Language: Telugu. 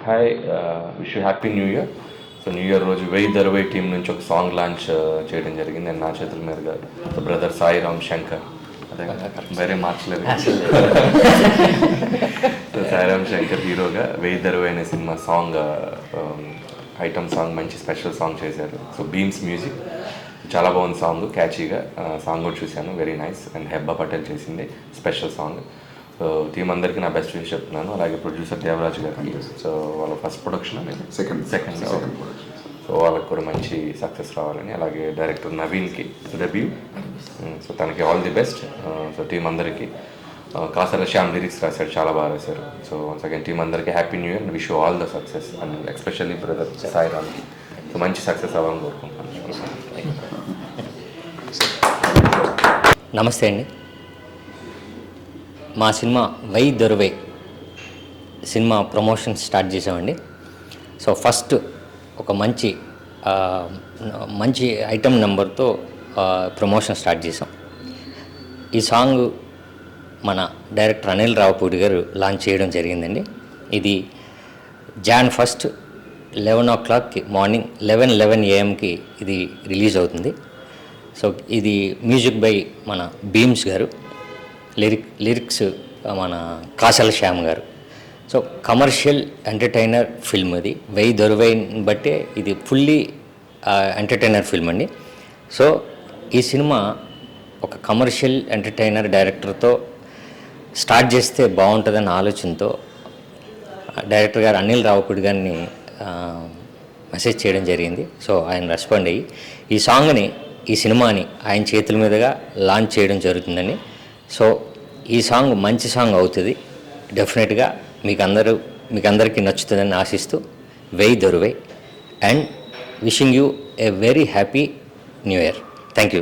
Hi, wish you happy new year. So new year రోజు 1000 టీం నుంచి ఒక సాంగ్ లాంచ్ చేయడం జరిగింది. నేను నా చేతుల మీదుగా బ్రదర్ సాయిరామ్ శంకర్, అదే వేరే మార్చలేదు. సో సాయిరామ్ శంకర్ హీరోగా 1000 అనే సినిమా సాంగ్, ఐటమ్ సాంగ్, మంచి స్పెషల్ సాంగ్ చేశారు. సో బీమ్స్ మ్యూజిక్, చాలా బాగుంది సాంగ్, క్యాచీగా. సాంగ్ కూడా చూశాను, very nice. And Hebah Patel చేసింది స్పెషల్ సాంగ్. సో టీం అందరికీ నా బెస్ట్ విష్ చెప్తున్నాను. అలాగే ప్రొడ్యూసర్ దేవరాజు గారికి, సో వాళ్ళ ఫస్ట్ ప్రొడక్షన్ అనేది సెకండ్ సో వాళ్ళకి కూడా మంచి సక్సెస్ రావాలని, అలాగే డైరెక్టర్ నవీన్కి డెబ్యూ, సో తనకి all the best. So team అందరికీ, కాసర శ్యామ్ లిరిక్స్ రాశాడు, చాలా బాగా రాశారు. సో వన్స్ అగైన్ టీం అందరికీ happy new year, wish all the success. And especially brother సాయిరామ్కి సో మంచి సక్సెస్ అవ్వాలని కోరుకుంటున్నాను. నమస్తే అండి. మా cinema Vai Doravai cinema promotion start చేసామండి. సో ఫస్ట్ ఒక మంచి ఐటమ్ నెంబర్తో ప్రమోషన్ స్టార్ట్ చేసాం. ఈ సాంగ్ మన డైరెక్టర్ అనిల్ రావుపూడి గారు లాంచ్ చేయడం జరిగిందండి. ఇది Jan 1 11 o'clock మార్నింగ్ 11 AM ఇది రిలీజ్ అవుతుంది. సో ఇది మ్యూజిక్ బై మన బీమ్స్ గారు, లిరిక్స్ మన కాసల శ్యామ్ గారు. సో కమర్షియల్ ఎంటర్టైనర్ ఫిల్మ్ ఇది. వై దొరవైని బట్టే ఇది ఫుల్లీ ఎంటర్టైనర్ ఫిల్మ్ అండి. సో ఈ సినిమా ఒక కమర్షియల్ ఎంటర్టైనర్ డైరెక్టర్తో స్టార్ట్ చేస్తే బాగుంటుందన్న ఆలోచనతో డైరెక్టర్ గారు అనిల్ రావుపూడి గారిని మెసేజ్ చేయడం జరిగింది. సో ఆయన రెస్పాండ్ అయ్యి ఈ సినిమాని ఆయన చేతుల మీదుగా లాంచ్ చేయడం జరుగుతుందండి. సో ఈ సాంగ్ మంచి సాంగ్ అవుతుంది డెఫినెట్గా. మీకు అందరికీ నచ్చుతుందని ఆశిస్తూ Vai Doravai, and wishing you a very happy new year. Thank you.